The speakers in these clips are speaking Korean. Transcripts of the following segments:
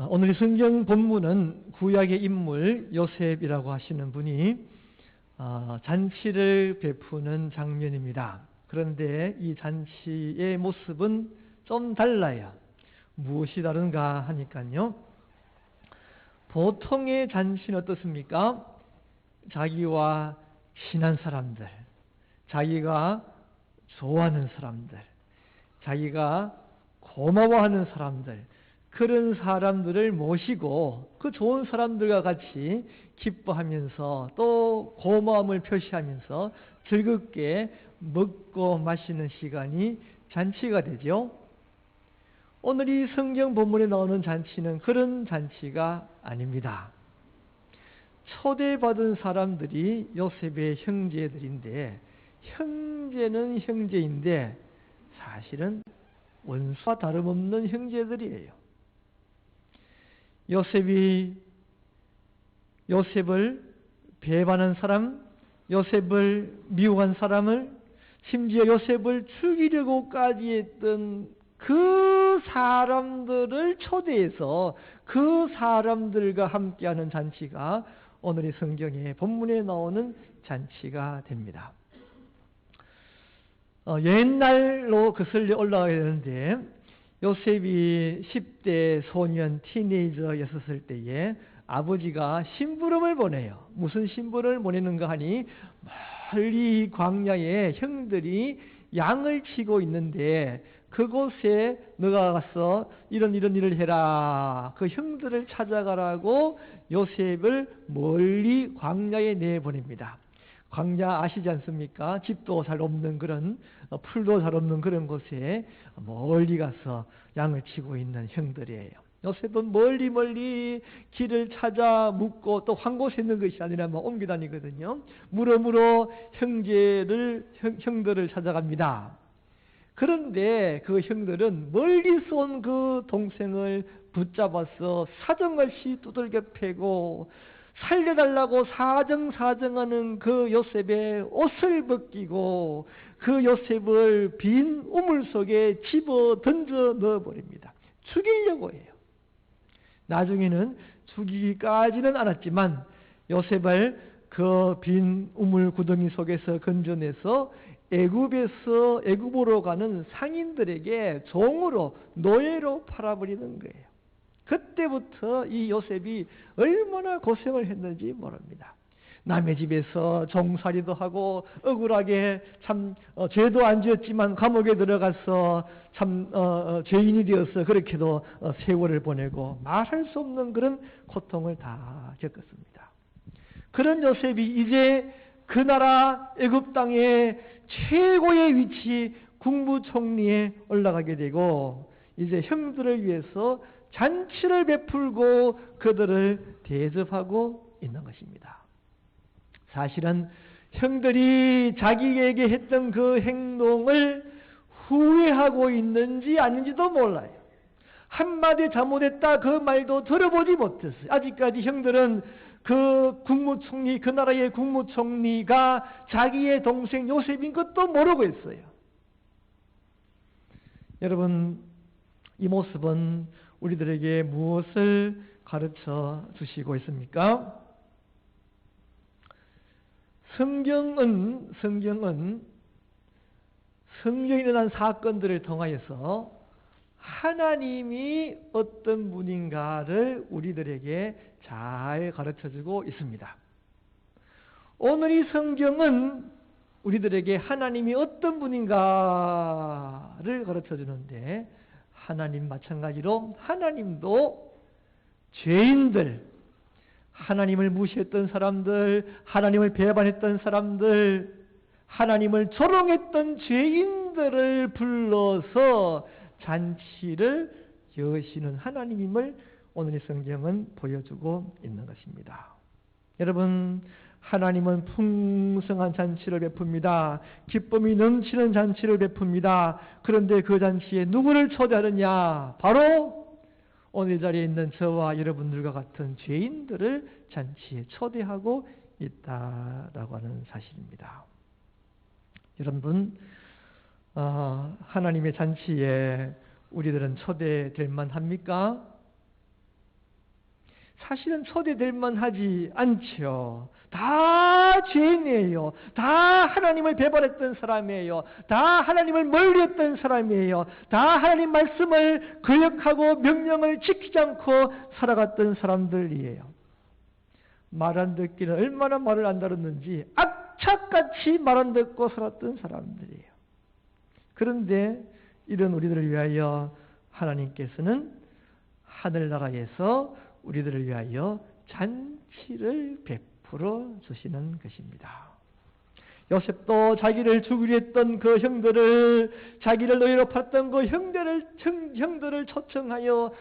오늘 성경 본문은 구약의 인물 요셉이라고 하시는 분이 잔치를 베푸는 장면입니다. 그런데 이 잔치의 모습은 좀 달라요. 무엇이 다른가 하니까요. 보통의 잔치는 어떻습니까? 자기와 친한 사람들, 자기가 좋아하는 사람들, 자기가 고마워하는 사람들, 그런 사람들을 모시고 그 좋은 사람들과 같이 기뻐하면서 또 고마움을 표시하면서 즐겁게 먹고 마시는 시간이 잔치가 되죠. 오늘 이 성경 본문에 나오는 잔치는 그런 잔치가 아닙니다. 초대받은 사람들이 요셉의 형제들인데, 형제는 형제인데 사실은 원수와 다름없는 형제들이에요. 요셉을 배반한 사람, 요셉을 미워한 사람을, 심지어 요셉을 죽이려고까지 했던 그 사람들을 초대해서 그 사람들과 함께하는 잔치가 오늘의 성경의 본문에 나오는 잔치가 됩니다. 옛날로 거슬려 올라가야 되는데, 요셉이 10대 소년 티네이저였을 때에 아버지가 심부름을 보내요. 무슨 심부름을 보내는가 하니, 멀리 광야에 형들이 양을 치고 있는데 그곳에 너가 가서 이런 일을 해라. 그 형들을 찾아가라고 요셉을 멀리 광야에 내보냅니다. 광야 아시지 않습니까? 집도 잘 없는 그런, 풀도 잘 없는 그런 곳에 멀리 가서 양을 치고 있는 형들이에요. 요셉은 멀리 길을 찾아 묻고 또 한 곳에 있는 것이 아니라 옮겨 다니거든요. 물어 형들을 찾아갑니다. 그런데 그 형들은 멀리서 온 그 동생을 붙잡아서 사정없이 두들겨 패고 살려달라고 사정하는 그 요셉의 옷을 벗기고 그 요셉을 빈 우물 속에 집어 던져 넣어버립니다. 죽이려고 해요. 나중에는 죽이기까지는 않았지만 요셉을 그 빈 우물 구덩이 속에서 건져내서 애굽으로 가는 상인들에게 종으로, 노예로 팔아버리는 거예요. 그때부터 이 요셉이 얼마나 고생을 했는지 모릅니다. 남의 집에서 종살이도 하고 억울하게 참 죄도 안 지었지만 감옥에 들어가서 참 죄인이 되어서 그렇게도 세월을 보내고 말할 수 없는 그런 고통을 다 겪었습니다. 그런 요셉이 이제 그 나라 애굽 땅의 최고의 위치 국무총리에 올라가게 되고 이제 형들을 위해서 잔치를 베풀고 그들을 대접하고 있는 것입니다. 사실은 형들이 자기에게 했던 그 행동을 후회하고 있는지 아닌지도 몰라요. 한마디 잘못했다 그 말도 들어보지 못했어요. 아직까지 형들은 그 국무총리, 그 나라의 국무총리가 자기의 동생 요셉인 것도 모르고 있어요. 여러분, 이 모습은 우리들에게 무엇을 가르쳐 주시고 있습니까? 성경에 일어난 사건들을 통하여서 하나님이 어떤 분인가를 우리들에게 잘 가르쳐주고 있습니다. 오늘 이 성경은 우리들에게 하나님이 어떤 분인가를 가르쳐주는데, 하나님 마찬가지로 하나님도 죄인들, 하나님을 무시했던 사람들, 하나님을 배반했던 사람들, 하나님을 조롱했던 죄인들을 불러서 잔치를 여시는 하나님임을 오늘 이 성경은 보여주고 있는 것입니다. 여러분, 하나님은 풍성한 잔치를 베풉니다. 기쁨이 넘치는 잔치를 베풉니다. 그런데 그 잔치에 누구를 초대하느냐? 바로 오늘 이 자리에 있는 저와 여러분들과 같은 죄인들을 잔치에 초대하고 있다라고 하는 사실입니다. 여러분, 하나님의 잔치에 우리들은 초대될 만합니까? 사실은 초대될 만하지 않죠. 다 죄인이에요. 다 하나님을 배반했던 사람이에요. 다 하나님을 멀리했던 사람이에요. 다 하나님 말씀을 거역하고 명령을 지키지 않고 살아갔던 사람들이에요. 말 안 듣기는 얼마나 말을 안 들었는지 악착같이 말 안 듣고 살았던 사람들이에요. 그런데 이런 우리들을 위하여 하나님께서는 하늘나라에서 우리들을 위하여 잔치를 베풀어 주시는 것입니다. 요셉도 자기를 죽이려 했던 그 형들을, 자기를 노예로 팔았던 그 형들을 초청하여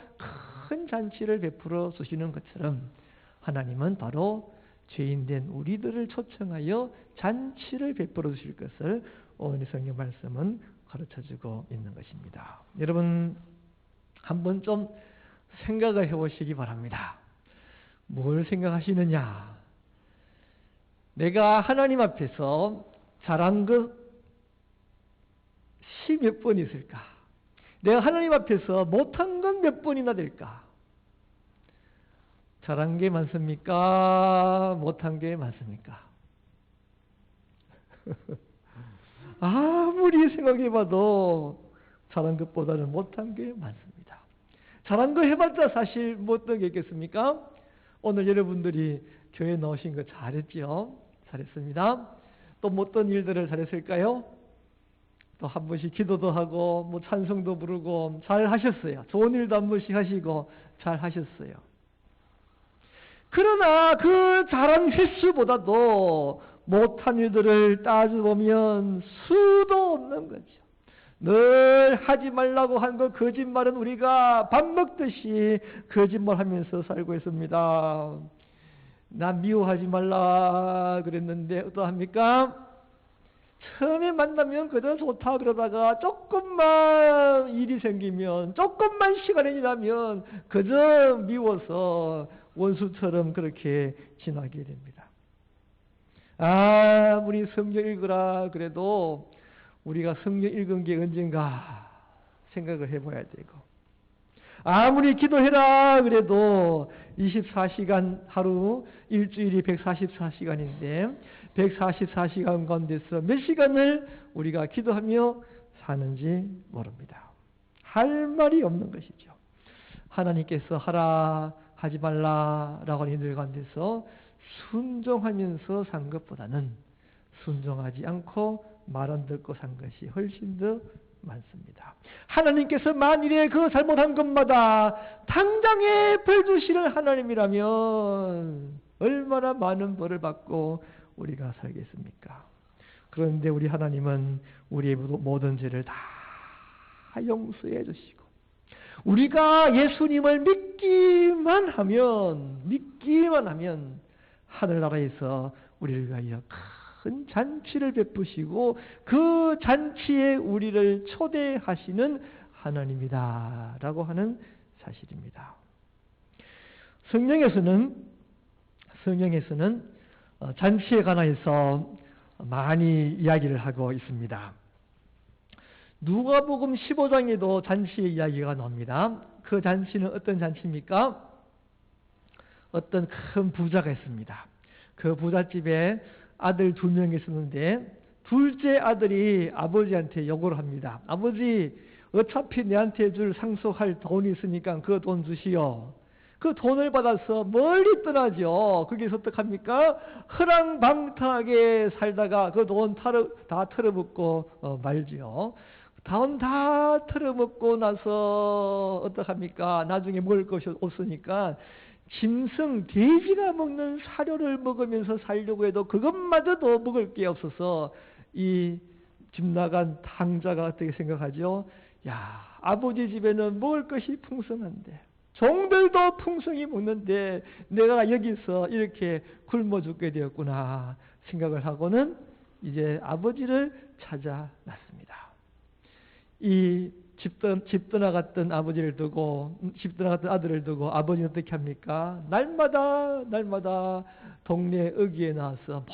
큰 잔치를 베풀어 주시는 것처럼 하나님은 바로 죄인된 우리들을 초청하여 잔치를 베풀어 주실 것을 오늘 성경 말씀은 가르쳐주고 있는 것입니다. 여러분 한번 좀 생각을 해보시기 바랍니다. 뭘 생각하시느냐? 내가 하나님 앞에서 잘한 것이 몇 번 있을까? 내가 하나님 앞에서 못한 건 몇 번이나 될까? 잘한 게 많습니까? 못한 게 많습니까? 아무리 생각해봐도 잘한 것보다는 못한 게 많습니다. 잘한 거 해봤자 사실 뭐 어떤 게 있겠습니까? 오늘 여러분들이 교회 나오신 거 잘했죠? 잘했습니다. 또 뭐 어떤 일들을 잘했을까요? 또 한 번씩 기도도 하고 뭐 찬송도 부르고 잘 하셨어요. 좋은 일도 한 번씩 하시고 잘 하셨어요. 그러나 그 잘한 횟수보다도 못한 일들을 따져보면 수도 없는 거죠. 늘 하지 말라고 한 그 거짓말은 우리가 밥 먹듯이 거짓말하면서 살고 있습니다. 나 미워하지 말라 그랬는데 어떠합니까? 처음에 만나면 그저 좋다 그러다가 조금만 일이 생기면, 조금만 시간이 지나면 그저 미워서 원수처럼 그렇게 지나게 됩니다. 우리 성경 읽으라 그래도 우리가 성경 읽은 게 언젠가 생각을 해봐야 되고, 아무리 기도해라 그래도 24시간 하루, 일주일이 144시간인데 144시간 가운데서 몇 시간을 우리가 기도하며 사는지 모릅니다. 할 말이 없는 것이죠. 하나님께서 하라 하지 말라라고 하는 이들 가운데서 순종하면서 산 것보다는 순종하지 않고 말 안 듣고 산 것이 훨씬 더 많습니다. 하나님께서 만일에 그 잘못한 것마다 당장에 벌 주시는 하나님이라면 얼마나 많은 벌을 받고 우리가 살겠습니까? 그런데 우리 하나님은 우리의 모든 죄를 다 용서해 주시고, 우리가 예수님을 믿기만 하면 하늘나라에서 우리를 위하여 큰 잔치를 베푸시고 그 잔치에 우리를 초대하시는 하나님이다라고 하는 사실입니다. 성경에서는 잔치에 관하여서 많이 이야기를 하고 있습니다. 누가복음 15장에도 잔치의 이야기가 나옵니다. 그 잔치는 어떤 잔치입니까? 어떤 큰 부자가 있습니다. 그 부잣집에 아들 2명이 있었는데 둘째 아들이 아버지한테 요구를 합니다. 아버지, 어차피 내한테 줄 상속할 돈이 있으니까 그 돈 주시오. 그 돈을 받아서 멀리 떠나죠. 거기서 어떡합니까? 허랑방탕하게 살다가 그 돈 다 털어먹고 말죠. 돈 다 털어먹고 나서 어떡합니까? 나중에 먹을 것이 없으니까 짐승, 돼지가 먹는 사료를 먹으면서 살려고 해도 그것마저도 먹을 게 없어서 이 집 나간 탕자가 어떻게 생각하죠? 야, 아버지 집에는 먹을 것이 풍성한데, 종들도 풍성히 먹는데 내가 여기서 이렇게 굶어 죽게 되었구나 생각을 하고는 이제 아버지를 찾아 났습니다. 이 집 떠나갔던 아버지를 두고, 집 떠나갔던 아들을 두고 아버지는 어떻게 합니까? 날마다 동네 어귀에 나와서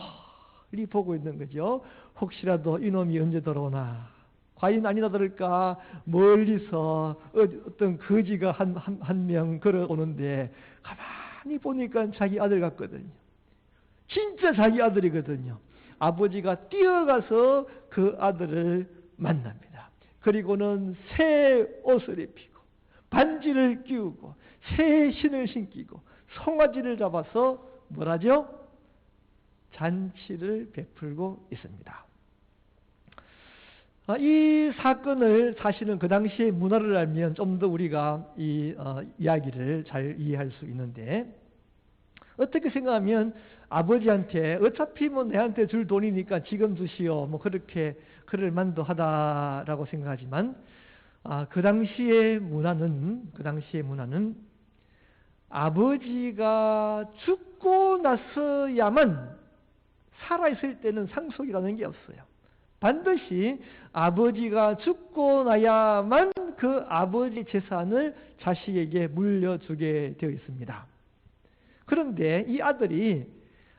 멀리 보고 있는 거죠. 혹시라도 이놈이 언제 돌아오나, 과연 아니나 들을까 멀리서 어떤 거지가 한 명 걸어오는데 가만히 보니까 자기 아들 같거든요. 진짜 자기 아들이거든요. 아버지가 뛰어가서 그 아들을 만납니다. 그리고는 새 옷을 입히고 반지를 끼우고 새 신을 신기고 송아지를 잡아서 뭐라죠? 잔치를 베풀고 있습니다. 이 사건을 사실은 그 당시의 문화를 알면 좀 더 우리가 이 이야기를 잘 이해할 수 있는데, 어떻게 생각하면 아버지한테 어차피 뭐 내한테 줄 돈이니까 지금 주시오 뭐 그렇게 그럴 만도 하다라고 생각하지만, 그 당시의 문화는 아버지가 죽고 나서야만 살아있을 때는 상속이라는 게 없어요. 반드시 아버지가 죽고 나야만 그 아버지 재산을 자식에게 물려주게 되어 있습니다. 그런데 이 아들이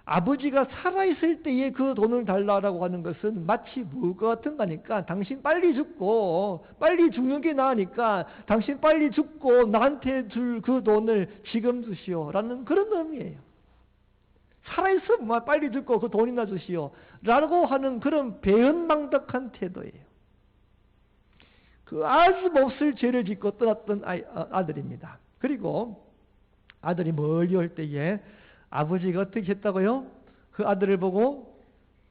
아버지가 살아있을 때에 그 돈을 달라고 하는 것은 마치 뭐가 같은가 하니까, 당신 빨리 죽고 빨리 죽는 게 나으니까 당신 빨리 죽고 나한테 줄 그 돈을 지금 주시오 라는 그런 의미예요. 살아있으면 빨리 죽고 그 돈이나 주시오 라고 하는 그런 배은망덕한 태도예요. 그 아주 몹쓸 죄를 짓고 떠났던 아들입니다. 그리고 아들이 멀리 올 때에 아버지가 어떻게 했다고요? 그 아들을 보고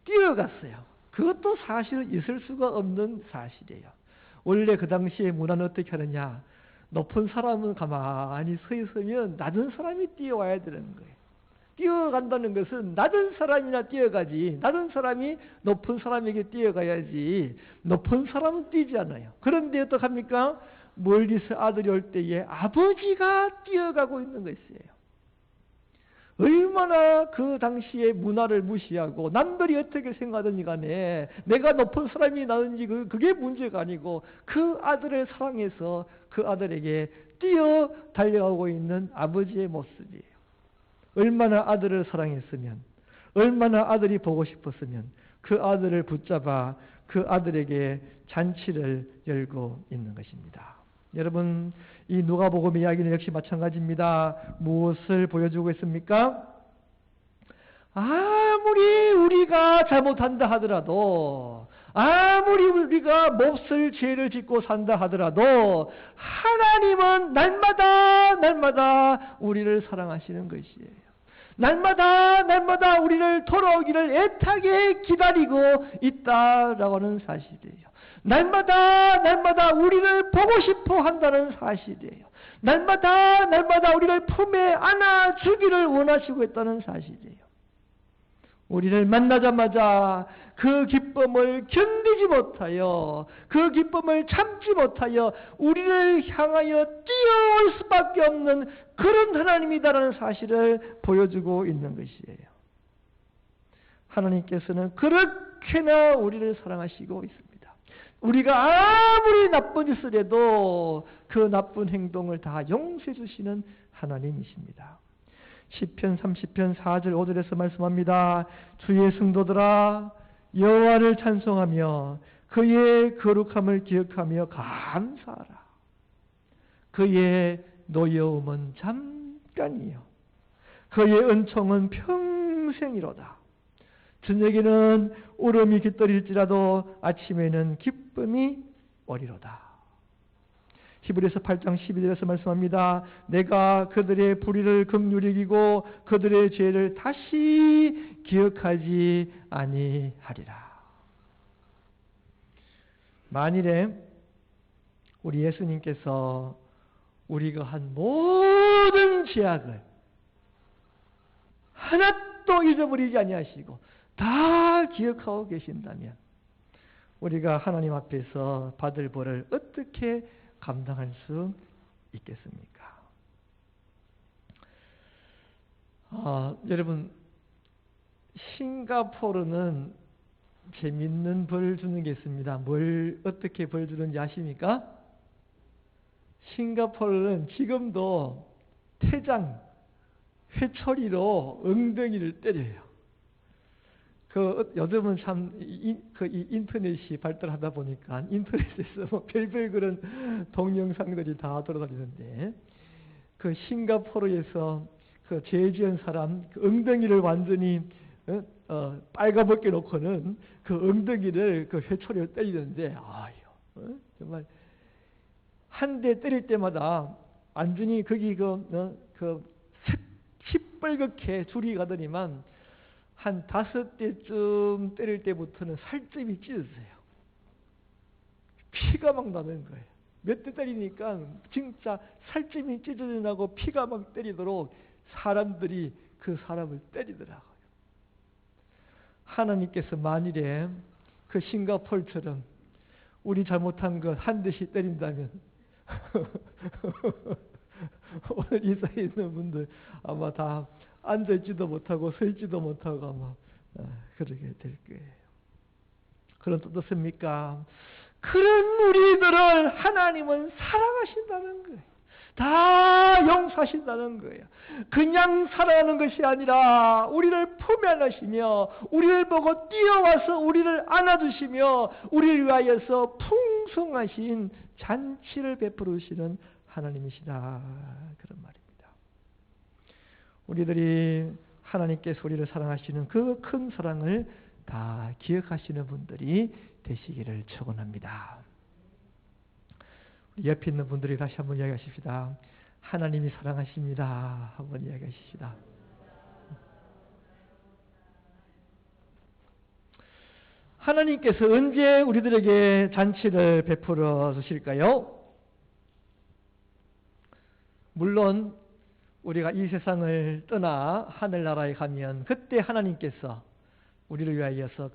뛰어갔어요. 그것도 사실은 있을 수가 없는 사실이에요. 원래 그 당시에 문화는 어떻게 하느냐? 높은 사람은 가만히 서 있으면 낮은 사람이 뛰어와야 되는 거예요. 뛰어간다는 것은 낮은 사람이나 뛰어가지, 낮은 사람이 높은 사람에게 뛰어가야지 높은 사람은 뛰지 않아요. 그런데 어떡합니까? 멀리서 아들이 올 때에 아버지가 뛰어가고 있는 것이에요. 얼마나 그 당시의 문화를 무시하고 남들이 어떻게 생각하든지 간에 내가 높은 사람이 나든지 그게 문제가 아니고 그 아들을 사랑해서 그 아들에게 뛰어 달려가고 있는 아버지의 모습이에요. 얼마나 아들을 사랑했으면, 얼마나 아들이 보고 싶었으면 그 아들을 붙잡아 그 아들에게 잔치를 열고 있는 것입니다. 여러분, 이 누가복음 이야기는 역시 마찬가지입니다. 무엇을 보여주고 있습니까? 아무리 우리가 잘못한다 하더라도, 아무리 우리가 몹쓸 죄를 짓고 산다 하더라도 하나님은 날마다 우리를 사랑하시는 것이에요. 날마다 우리를 돌아오기를 애타게 기다리고 있다라고 하는 사실이에요. 날마다 우리를 보고 싶어 한다는 사실이에요. 날마다 우리를 품에 안아주기를 원하시고 있다는 사실이에요. 우리를 만나자마자 그 기쁨을 견디지 못하여, 그 기쁨을 참지 못하여 우리를 향하여 뛰어올 수밖에 없는 그런 하나님이다라는 사실을 보여주고 있는 것이에요. 하나님께서는 그렇게나 우리를 사랑하시고 있습니다. 우리가 아무리 나쁜 짓을 해도 그 나쁜 행동을 다 용서해 주시는 하나님이십니다. 시편 30편 4절 5절에서 말씀합니다. 주의 성도들아 여호와를 찬송하며 그의 거룩함을 기억하며 감사하라. 그의 노여움은 잠깐이요 그의 은총은 평생이로다. 저녁에는 울음이 깃들일지라도 아침에는 기쁨이 오리로다. 히브리서 8장 12절에서 말씀합니다. 내가 그들의 불의를 긍휼히 여기고 그들의 죄를 다시 기억하지 아니하리라. 만일에 우리 예수님께서 우리가 한 모든 죄악을 하나도 잊어버리지 아니하시고 다 기억하고 계신다면 우리가 하나님 앞에서 받을 벌을 어떻게 감당할 수 있겠습니까? 여러분, 싱가포르는 재밌는 벌 주는 게 있습니다. 뭘 어떻게 벌 주는지 아십니까? 싱가포르는 지금도 퇴장, 회초리로 엉덩이를 때려요. 요즘은 참 인터넷이 발달하다 보니까 인터넷에서 뭐 별별 그런 동영상들이 다 돌아다니는데, 그 싱가포르에서 그 죄 지은 사람 그 엉덩이를 완전히 빨가벗게 놓고는 그 엉덩이를 그 회초리로 때리는데 정말 한 대 때릴 때마다 완전히 거기 시뻘겋게 줄이 가더니만 한 5대쯤 때릴 때부터는 살점이 찢어져요. 피가 막 나는 거예요. 몇 대 때리니까 진짜 살점이 찢어지고 피가 막 때리도록 사람들이 그 사람을 때리더라고요. 하나님께서 만일에 그 싱가포르처럼 우리 잘못한 것 한 대씩 때린다면 오늘 이 자리에 있는 분들 아마 다 앉아있지도 못하고 서있지도 못하고 아마 그러게 될 거예요. 그런 뜻 어떻습니까? 그런 우리들을 하나님은 사랑하신다는 거예요. 다 용서하신다는 거예요. 그냥 살아가는 것이 아니라 우리를 품에 안으시며 우리를 보고 뛰어와서 우리를 안아주시며 우리를 위하여서 풍성하신 잔치를 베풀어 주시는 하나님이시다. 그런 말입니다. 우리들이 하나님께서 우리를 사랑하시는 그 큰 사랑을 다 기억하시는 분들이 되시기를 축원합니다. 옆에 있는 분들이 다시 한번 이야기하십시다. 하나님이 사랑하십니다. 한번 이야기하십시다. 하나님께서 언제 우리들에게 잔치를 베풀어 주실까요? 물론 우리가 이 세상을 떠나 하늘나라에 가면 그때 하나님께서 우리를 위하여서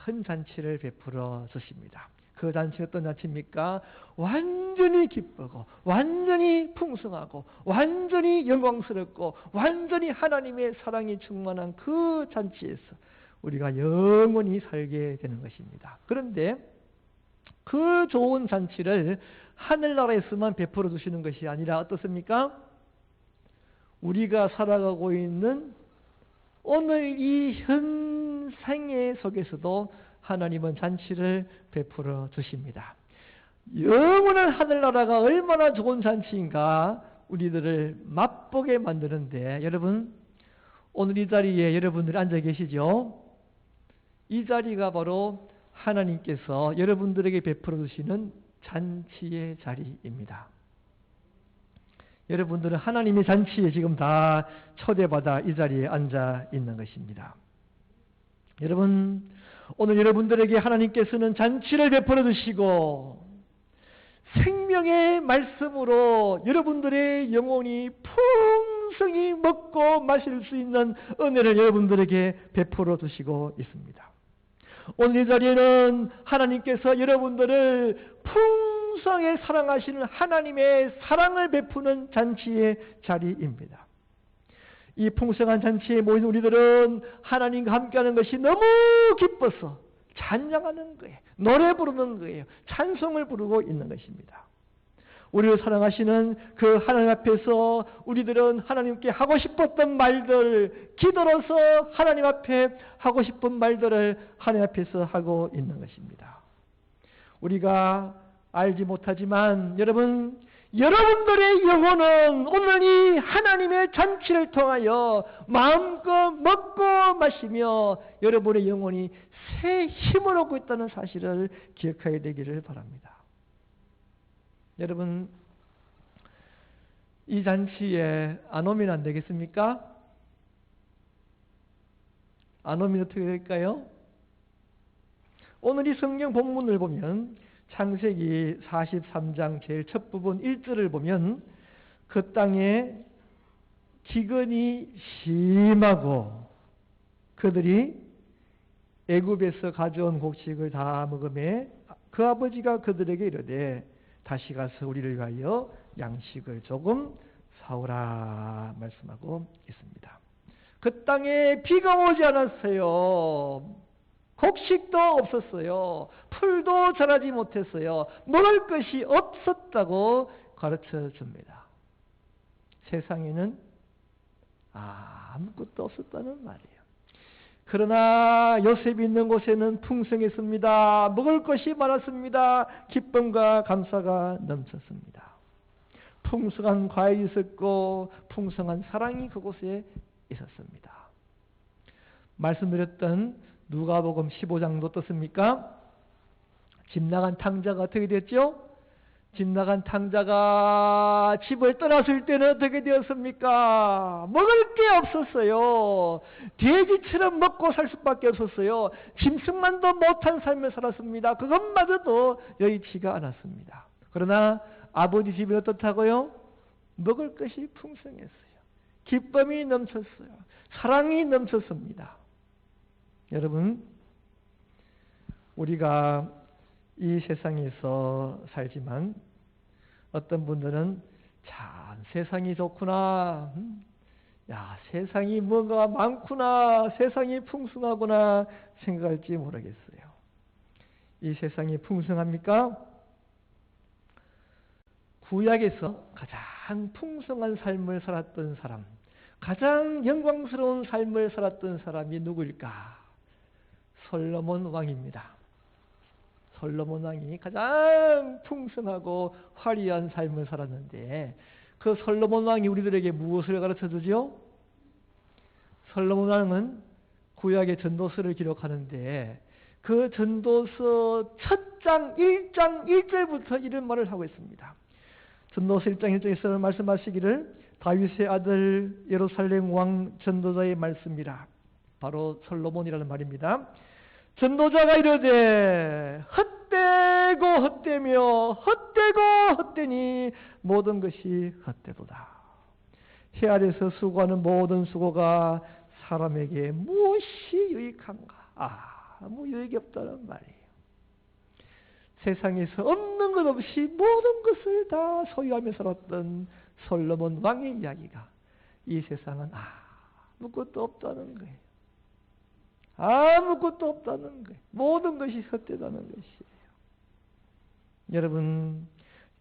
큰 잔치를 베풀어 주십니다. 그 잔치가 어떤 잔치입니까? 완전히 기쁘고 완전히 풍성하고 완전히 영광스럽고 완전히 하나님의 사랑이 충만한 그 잔치에서 우리가 영원히 살게 되는 것입니다. 그런데 그 좋은 잔치를 하늘나라에서만 베풀어 주시는 것이 아니라 어떻습니까? 우리가 살아가고 있는 오늘 이 현생애 속에서도 하나님은 잔치를 베풀어 주십니다. 영원한 하늘나라가 얼마나 좋은 잔치인가 우리들을 맛보게 만드는데 여러분 오늘 이 자리에 여러분들이 앉아 계시죠? 이 자리가 바로 하나님께서 여러분들에게 베풀어 주시는 잔치의 자리입니다. 여러분들은 하나님의 잔치에 지금 다 초대받아 이 자리에 앉아 있는 것입니다. 여러분 오늘 여러분들에게 하나님께서는 잔치를 베풀어 주시고 생명의 말씀으로 여러분들의 영혼이 풍성히 먹고 마실 수 있는 은혜를 여러분들에게 베풀어 주시고 있습니다. 오늘 이 자리에는 하나님께서 여러분들을 풍성하게 사랑하시는 하나님의 사랑을 베푸는 잔치의 자리입니다. 이 풍성한 잔치에 모인 우리들은 하나님과 함께하는 것이 너무 기뻐서 찬양하는 거예요. 노래 부르는 거예요. 찬송을 부르고 있는 것입니다. 우리를 사랑하시는 그 하나님 앞에서 우리들은 하나님께 하고 싶었던 말들, 기도로서 하나님 앞에 하고 싶은 말들을 하나님 앞에서 하고 있는 것입니다. 우리가 알지 못하지만 여러분들의 영혼은 오늘 이 하나님의 잔치를 통하여 마음껏 먹고 마시며 여러분의 영혼이 새 힘을 얻고 있다는 사실을 기억하게 되기를 바랍니다. 여러분 이 잔치에 안 오면 안 되겠습니까? 안 오면 어떻게 될까요? 오늘 이 성경 본문을 보면 창세기 43장 제일 첫 부분 1절을 보면 그 땅에 기근이 심하고 그들이 애굽에서 가져온 곡식을 다 먹으매 그 아버지가 그들에게 이르되 다시 가서 우리를 위하여 양식을 조금 사오라 말씀하고 있습니다. 그 땅에 비가 오지 않았어요. 곡식도 없었어요. 풀도 자라지 못했어요. 먹을 것이 없었다고 가르쳐 줍니다. 세상에는 아무것도 없었다는 말이에요. 그러나 요셉이 있는 곳에는 풍성했습니다. 먹을 것이 많았습니다. 기쁨과 감사가 넘쳤습니다. 풍성한 과일이 있었고 풍성한 사랑이 그곳에 있었습니다. 말씀드렸던 누가복음 15장도 어떻습니까? 집 나간 탕자가 어떻게 됐죠? 집 나간 탕자가 집을 떠났을 때는 어떻게 되었습니까? 먹을 게 없었어요. 돼지처럼 먹고 살 수밖에 없었어요. 짐승만도 못한 삶을 살았습니다. 그것마저도 여의치가 않았습니다. 그러나 아버지 집이 어떻다고요? 먹을 것이 풍성했어요. 기쁨이 넘쳤어요. 사랑이 넘쳤습니다. 여러분, 우리가 이 세상에서 살지만 어떤 분들은 참 세상이 좋구나, 야 세상이 뭐가 많구나, 세상이 풍성하구나 생각할지 모르겠어요. 이 세상이 풍성합니까? 구약에서 가장 풍성한 삶을 살았던 사람, 가장 영광스러운 삶을 살았던 사람이 누구일까? 솔로몬 왕입니다. 솔로몬 왕이 가장 풍성하고 화려한 삶을 살았는데 그 솔로몬 왕이 우리들에게 무엇을 가르쳐주죠? 솔로몬 왕은 구약의 전도서를 기록하는데 그 전도서 첫 장 1장 1절부터 이런 말을 하고 있습니다. 전도서 1장 1절에서 말씀하시기를 다윗의 아들 예루살렘 왕 전도자의 말씀이라. 바로 솔로몬이라는 말입니다. 전도자가 이르되 헛되고 헛되며 헛되고 헛되니 모든 것이 헛되도다. 해 아래서 수고하는 모든 수고가 사람에게 무엇이 유익한가? 아무 유익이 없다는 말이에요. 세상에서 없는 것 없이 모든 것을 다 소유하며 살았던 솔로몬 왕의 이야기가 이 세상은 아무것도 없다는 거예요. 아무것도 없다는 거예요. 모든 것이 헛되다는 것이에요. 여러분,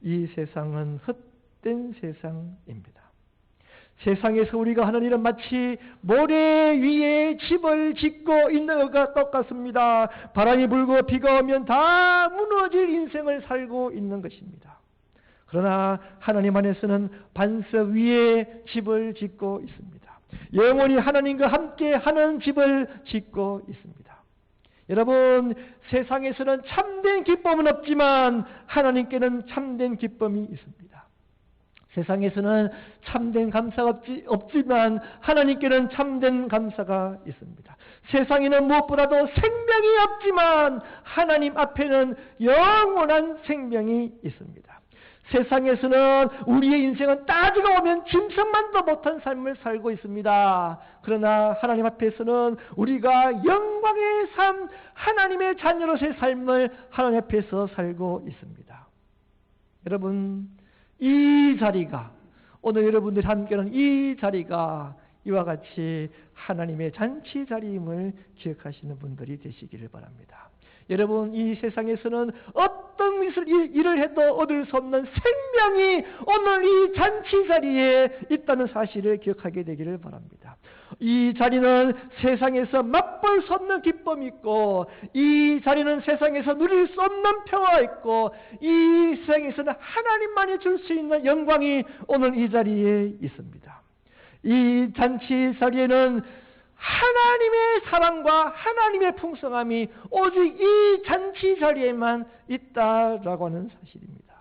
이 세상은 헛된 세상입니다. 세상에서 우리가 하는 일은 마치 모래 위에 집을 짓고 있는 것과 똑같습니다. 바람이 불고 비가 오면 다 무너질 인생을 살고 있는 것입니다. 그러나 하나님 안에서는 반석 위에 집을 짓고 있습니다. 영원히 하나님과 함께 하는 집을 짓고 있습니다. 여러분, 세상에서는 참된 기쁨은 없지만 하나님께는 참된 기쁨이 있습니다. 세상에서는 참된 감사가 없지만 하나님께는 참된 감사가 있습니다. 세상에는 무엇보다도 생명이 없지만 하나님 앞에는 영원한 생명이 있습니다. 세상에서는 우리의 인생은 따지고 보면 짐승만도 못한 삶을 살고 있습니다. 그러나 하나님 앞에서는 우리가 영광의 삶, 하나님의 자녀로서의 삶을 하나님 앞에서 살고 있습니다. 여러분, 이 자리가, 오늘 여러분들이 함께하는 이 자리가 이와 같이 하나님의 잔치 자리임을 기억하시는 분들이 되시기를 바랍니다. 여러분, 이 세상에서는 어떤 일을 해도 얻을 수 없는 생명이 오늘 이 잔치 자리에 있다는 사실을 기억하게 되기를 바랍니다. 이 자리는 세상에서 맛볼 수 없는 기쁨이 있고, 이 자리는 세상에서 누릴 수 없는 평화가 있고, 이 세상에서는 하나님만이 줄 수 있는 영광이 오늘 이 자리에 있습니다. 이 잔치 자리에는 하나님의 사랑과 하나님의 풍성함이 오직 이 잔치 자리에만 있다라고 하는 사실입니다.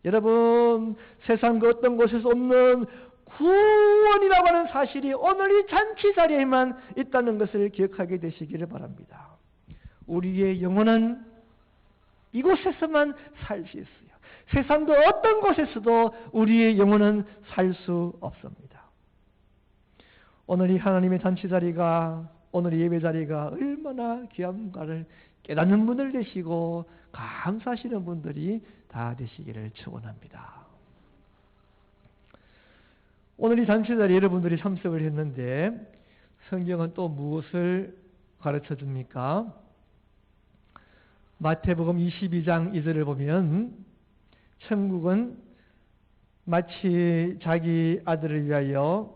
여러분, 세상 그 어떤 곳에서 없는 구원이라고 하는 사실이 오늘 이 잔치 자리에만 있다는 것을 기억하게 되시기를 바랍니다. 우리의 영혼은 이곳에서만 살 수 있어요. 세상 그 어떤 곳에서도 우리의 영혼은 살 수 없습니다. 오늘 이 하나님의 잔치 자리가, 오늘 이 예배 자리가 얼마나 귀한가를 깨닫는 분들 되시고 감사하시는 분들이 다 되시기를 축원합니다. 오늘 이 잔치 자리에 여러분들이 참석을 했는데 성경은 또 무엇을 가르쳐 줍니까? 마태복음 22장 2절을 보면 천국은 마치 자기 아들을 위하여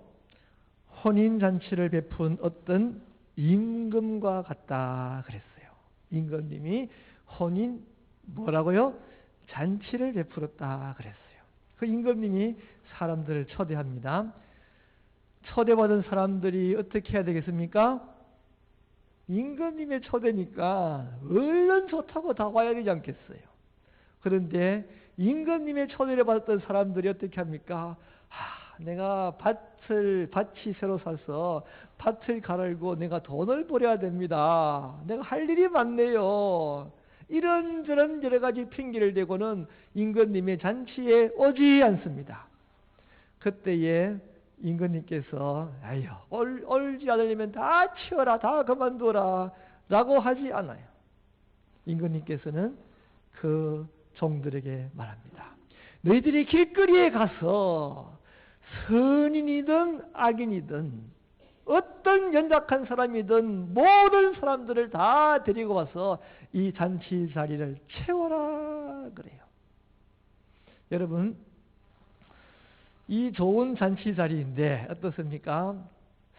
혼인잔치를 베푼 어떤 임금과 같다 그랬어요. 임금님이 혼인 뭐라고요? 잔치를 베풀었다 그랬어요. 그 임금님이 사람들을 초대합니다. 초대받은 사람들이 어떻게 해야 되겠습니까? 임금님의 초대니까 얼른 좋다고 다 와야 되지 않겠어요? 그런데 임금님의 초대를 받았던 사람들이 어떻게 합니까? 내가 밭이 새로 사서 밭을 갈고 내가 돈을 벌여야 됩니다. 내가 할 일이 많네요. 이런저런 여러 가지 핑계를 대고는 임금님의 잔치에 오지 않습니다. 그때에 임금님께서 올지 않으려면 다 치워라, 다 그만둬라 라고 하지 않아요. 임금님께서는 그 종들에게 말합니다. 너희들이 길거리에 가서 선인이든 악인이든 어떤 연약한 사람이든 모든 사람들을 다 데리고 와서 이 잔치 자리를 채워라 그래요. 여러분, 이 좋은 잔치 자리인데 어떻습니까?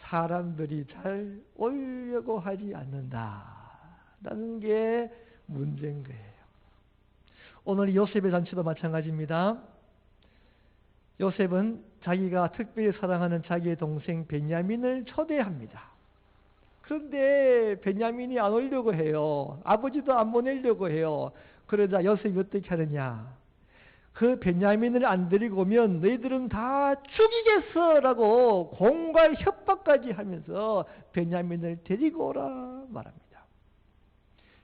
사람들이 잘 오려고 하지 않는다라는 게 문제인 거예요. 오늘 요셉의 잔치도 마찬가지입니다. 요셉은 자기가 특별히 사랑하는 자기의 동생 베냐민을 초대합니다. 그런데 베냐민이 안 오려고 해요. 아버지도 안 보내려고 해요. 그러자 요셉이 어떻게 하느냐? 그 베냐민을 안 데리고 오면 너희들은 다 죽이겠어라고 공갈 협박까지 하면서 베냐민을 데리고 오라 말합니다.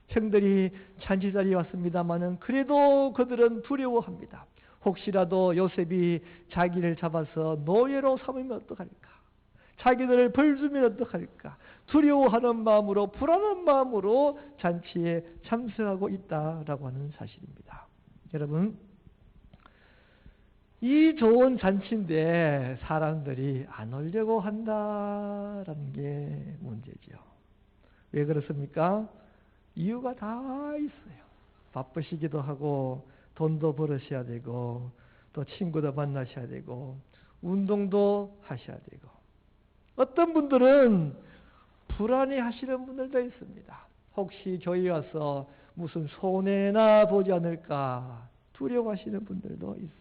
형들이 잔치 자리에 왔습니다마는 그래도 그들은 두려워합니다. 혹시라도 요셉이 자기를 잡아서 노예로 삼으면 어떡할까? 자기들을 벌주면 어떡할까? 두려워하는 마음으로, 불안한 마음으로 잔치에 참석하고 있다라고 하는 사실입니다. 여러분, 이 좋은 잔치인데 사람들이 안 오려고 한다라는 게 문제죠. 왜 그렇습니까? 이유가 다 있어요. 바쁘시기도 하고 돈도 벌으셔야 되고 또 친구도 만나셔야 되고 운동도 하셔야 되고 어떤 분들은 불안해 하시는 분들도 있습니다. 혹시 교회 와서 무슨 손해나 보지 않을까 두려워하시는 분들도 있어요.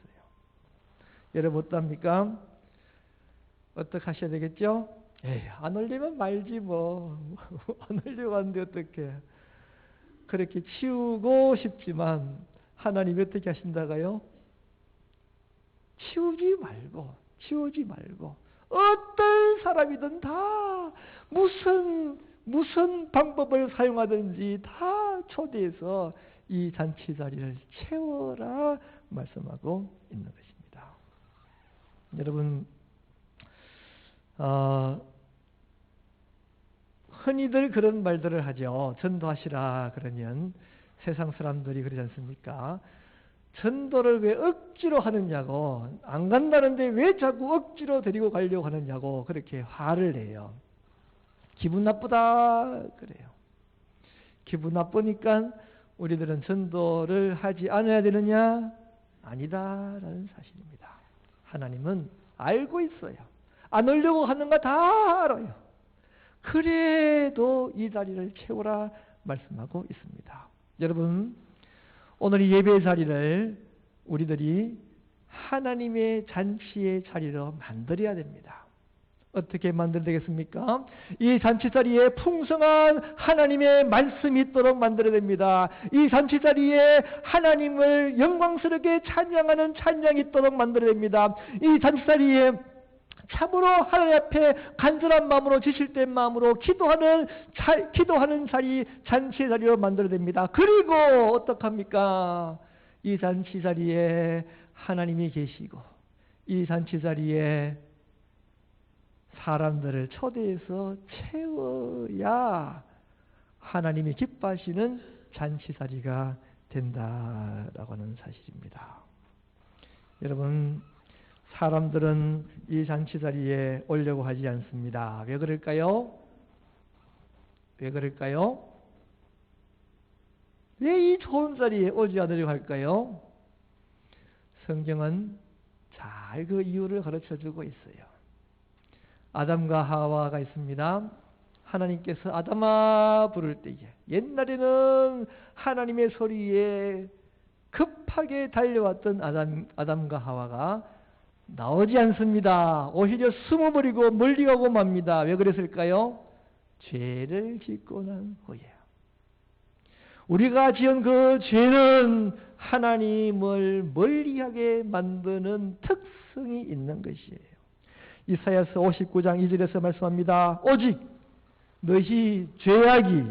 여러분 어떻습니까? 어떻게 하셔야 되겠죠? 안 올리면 말지 뭐. 안 올리고 하는데 어떻게. 그렇게 치우고 싶지만 하나님이 어떻게 하신다가요? 치우지 말고 어떤 사람이든 다 무슨 방법을 사용하든지 다 초대해서 이 잔치 자리를 채워라 말씀하고 있는 것입니다. 여러분, 흔히들 그런 말들을 하죠. 전도하시라 그러면 세상 사람들이 그러지 않습니까? 전도를 왜 억지로 하느냐고, 안 간다는데 왜 자꾸 억지로 데리고 가려고 하느냐고 그렇게 화를 내요. 기분 나쁘다 그래요. 기분 나쁘니까 우리들은 전도를 하지 않아야 되느냐? 아니다라는 사실입니다. 하나님은 알고 있어요. 안 오려고 하는 거 다 알아요. 그래도 이 자리를 채우라 말씀하고 있습니다. 여러분, 오늘 이 예배의 자리를 우리들이 하나님의 잔치의 자리로 만들어야 됩니다. 어떻게 만들어야 되겠습니까? 이 잔치 자리에 풍성한 하나님의 말씀이 있도록 만들어야 됩니다. 이 잔치 자리에 하나님을 영광스럽게 찬양하는 찬양이 있도록 만들어야 됩니다. 이 잔치 자리에 참으로 하나님 앞에 간절한 마음으로 지실된 마음으로 기도하는 자리, 잔치 자리로 만들어야 됩니다. 그리고 어떡합니까? 이 잔치 자리에 하나님이 계시고 이 잔치 자리에 사람들을 초대해서 채워야 하나님이 기뻐하시는 잔치 자리가 된다라고 하는 사실입니다. 여러분, 사람들은 이 잔치 자리에 오려고 하지 않습니다. 왜 그럴까요? 왜 이 좋은 자리에 오지 않으려고 할까요? 성경은 잘 그 이유를 가르쳐주고 있어요. 아담과 하와가 있습니다. 하나님께서 아담아 부를 때에 옛날에는 하나님의 소리에 급하게 달려왔던 아담과 하와가 나오지 않습니다. 오히려 숨어버리고 멀리 가고 맙니다. 왜 그랬을까요? 죄를 짓고 난 후에. 우리가 지은 그 죄는 하나님을 멀리하게 만드는 특성이 있는 것이에요. 이사야서 59장 2절에서 말씀합니다. 오직 너희 죄악이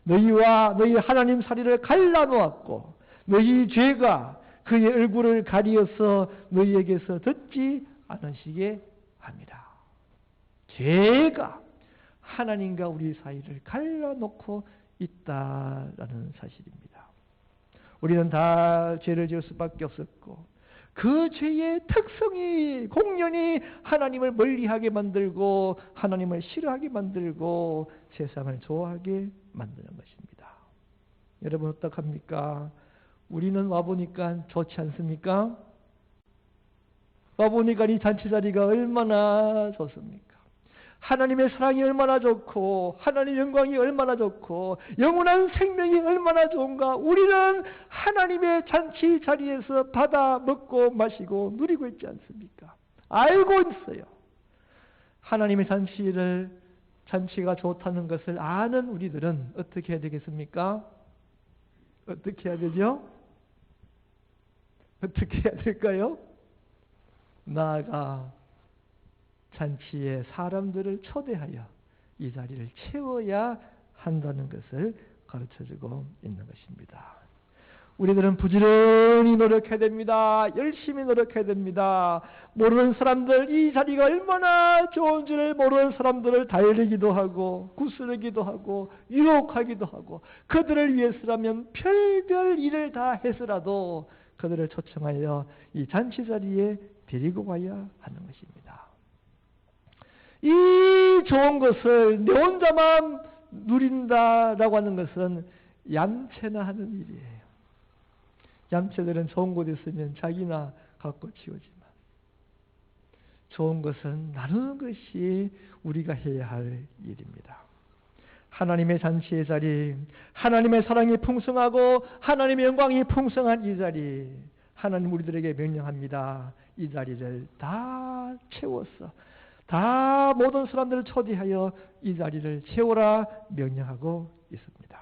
너희와 너희 하나님 사리를 갈라놓았고 너희 죄가 그의 얼굴을 가리어서 너희에게서 듣지 않으시게 합니다. 죄가 하나님과 우리 사이를 갈라놓고 있다라는 사실입니다. 우리는 다 죄를 지을 수밖에 없었고 그 죄의 특성이 공연히 하나님을 멀리하게 만들고 하나님을 싫어하게 만들고 세상을 좋아하게 만드는 것입니다. 여러분 어떡합니까? 우리는 와보니까 좋지 않습니까? 와보니까 이 잔치자리가 얼마나 좋습니까? 하나님의 사랑이 얼마나 좋고 하나님의 영광이 얼마나 좋고 영원한 생명이 얼마나 좋은가. 우리는 하나님의 잔치 자리에서 받아 먹고 마시고 누리고 있지 않습니까? 알고 있어요. 하나님의 잔치가 좋다는 것을 아는 우리들은 어떻게 해야 되겠습니까? 어떻게 해야 되죠? 어떻게 해야 될까요? 나아가 잔치에 사람들을 초대하여 이 자리를 채워야 한다는 것을 가르쳐주고 있는 것입니다. 우리들은 부지런히 노력해야 됩니다. 열심히 노력해야 됩니다. 모르는 사람들, 이 자리가 얼마나 좋은지를 모르는 사람들을 달래기도 하고 구스르기도 하고 유혹하기도 하고 그들을 위해서라면 별별 일을 다 해서라도 그들을 초청하여 이 잔치 자리에 데리고 가야 하는 것입니다. 이 좋은 것을 내 혼자만 누린다라고 하는 것은 얌체나 하는 일이에요. 얌체들은 좋은 곳에 있으면 자기나 갖고 치우지만 좋은 것은 나누는 것이 우리가 해야 할 일입니다. 하나님의 잔치의 자리, 하나님의 사랑이 풍성하고 하나님의 영광이 풍성한 이 자리, 하나님 우리들에게 명령합니다. 이 자리를 다 채워서 다 모든 사람들을 초대하여 이 자리를 채우라 명령하고 있습니다.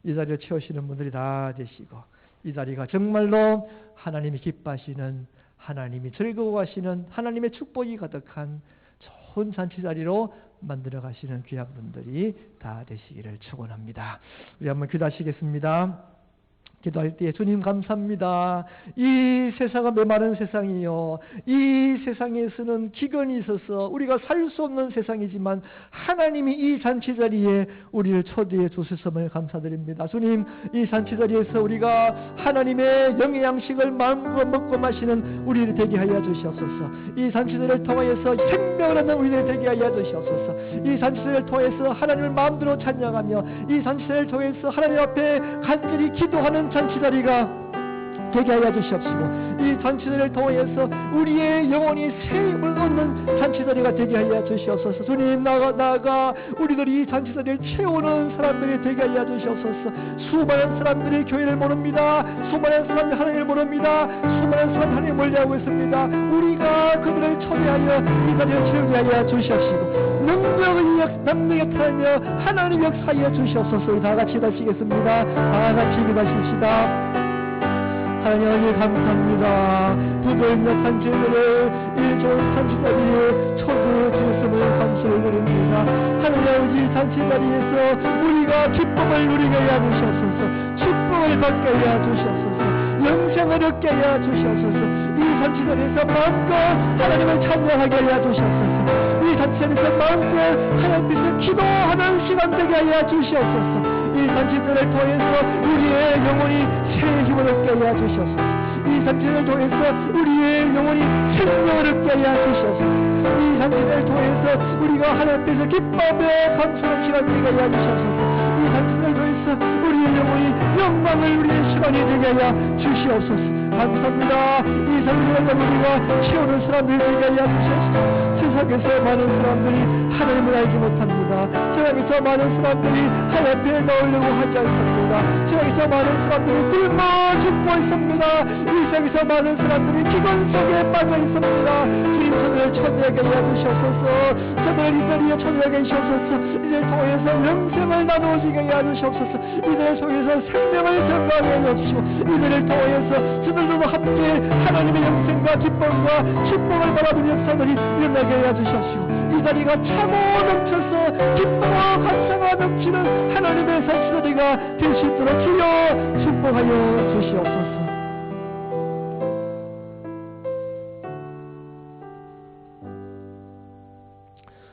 이 자리를 채우시는 분들이 다 되시고 이 자리가 정말로 하나님이 기뻐하시는, 하나님이 즐거워하시는, 하나님의 축복이 가득한 좋은 잔치 자리로 만들어 가시는 귀한 분들이 다 되시기를 축원합니다. 우리 한번 기도하시겠습니다. 기도할 때 주님 감사합니다. 이 세상은 메마른 세상이요. 이 세상에서는 기근이 있어서 우리가 살 수 없는 세상이지만 하나님이 이 잔치 자리에 우리를 초대해 주셨음을 감사드립니다. 주님, 이 잔치 자리에서 우리가 하나님의 영의 양식을 마음껏 먹고 마시는 우리를 되게 하여 주시옵소서. 이 잔치 자리를 통하여서 생명을 얻는 우리를 되게 하여 주시옵소서. 이 잔치 자리를 통해서 하나님을 마음대로 찬양하며 이 잔치 자리를 통해서 하나님 앞에 간절히 기도하는 잔치자리가 되게 하여 주시옵시고 이 잔치자리를 통해서 우리의 영혼이 새 힘을 얻는 잔치자리가 되게 하여 주시옵소서. 주님, 나아가 우리들이 이 잔치자리를 채우는 사람들이 되게 하여 주시옵소서. 수많은 사람들이 교회를 모릅니다. 수많은 사람들이 하나님을 모릅니다. 수많은 사람들이 하나님을 멀리하고 있습니다. 우리가 그들을 초대하여 이 자리를 채우게 하여 주시옵시고 능력의 타며 하나님 역사하여 주시옵소서. 우리 다 같이 기도하시겠습니다. 다 같이 기도하십시다. 하나님 감사합니다. 부들몇한 죄들을 이 좋은 잔치자리에 초대해 주셨음을 감사를 드립니다. 하나님 이 잔치자리에서 우리가 기쁨을 누리게 하여 주시옵소서. 축복을 받게 하여 주시옵소서. 영생을 얻게 하여 주시옵소서. 이 잔치자리에서 마음껏 하나님을 찬양하게 하여 주시옵소서. 이 잔치자리에서 마음껏 하나님께서 기도하는 시간 되게 하여 주시옵소서. 이 잔치들을 통해서 우리의 영혼이 새 힘을 얻게 하여 주시옵소서. 이 잔치를 통해서 우리의 영혼이 생명을 얻게 하여 주시옵소서. 이 잔치를 통해서 우리가 하나님께서 기뻐하며 감사하는 시간 되게 하여 주시옵소서. 이 잔치를 통해서 우리의 영혼이 영광을 우리의 시간이 되게 하여 주시옵소서. 감사합니다. 이 상태를 우리가 채우는 사람들이 되게 하여 주셔서 세상에서 많은 사람들이 하나님을 알지 못합니다. 세상에서 많은 사람들이 하나님 앞에 나오려고 하지 않습니다. 세상에서 많은 사람들이 굶어 죽고 있습니다. 이 세상에서 많은 사람들이 기근 속에 빠져 있습니다. 주님 저들을 천대하게 하여 주시옵소서. 저들을 이들이 천대하게 하시옵소서. 이들 통해서 영생을 나누어지게 하여 주시옵소서. 이들을 통해서 생명을 전가하게 하여 주시고 이들을 통해서 저들도 함께 하나님의 영생과 기쁨과 축복을 바라보는 역사들이 일어나게 하여 주시옵시고 이 자리가 차고 넘쳐서 기쁨과 감사가 넘치는 하나님의 잔치자리가 될 수 있도록 주여 축복하여 주시옵소서.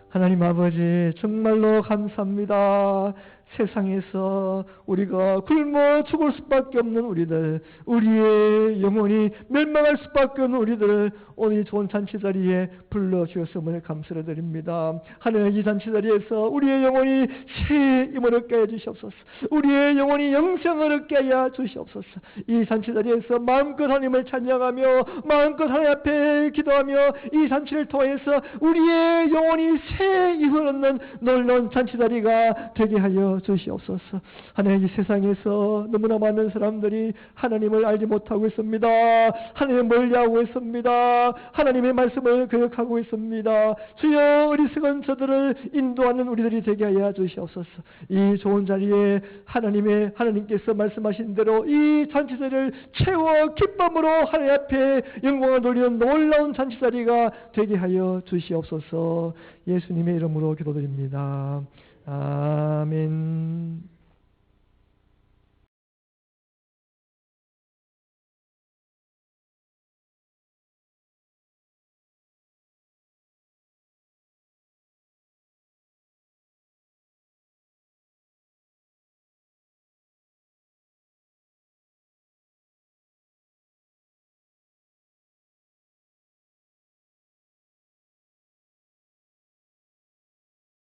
하나님 아버지 정말로 감사합니다. 세상에서 우리가 굶어 죽을 수밖에 없는 우리들, 우리의 영혼이 멸망할 수밖에 없는 우리들을 오늘 좋은 잔치자리에 불러주셨음을 감사를 드립니다. 하나님 이 잔치자리에서 우리의 영혼이 새 힘을 얻게 해 주시옵소서. 우리의 영혼이 영생을 얻게 하여 주시옵소서. 이 잔치자리에서 마음껏 하나님을 찬양하며 마음껏 하나님 앞에 기도하며 이 잔치를 통해서 우리의 영혼이 새 힘을 얻는 놀라운 잔치자리가 되게 하여 주시옵소서. 하나님 이 세상에서 너무나 많은 사람들이 하나님을 알지 못하고 있습니다. 하나님을 멀리하고 있습니다. 하나님의 말씀을 거역하고 있습니다. 주여 어리석은 저들을 인도하는 우리들이 되게 하여 주시옵소서. 이 좋은 자리에 하나님께서 말씀하신 대로 이 잔치자리를 채워 기쁨으로 하나님 앞에 영광을 돌리는 놀라운 잔치자리가 되게 하여 주시옵소서. 예수님의 이름으로 기도드립니다. 아멘.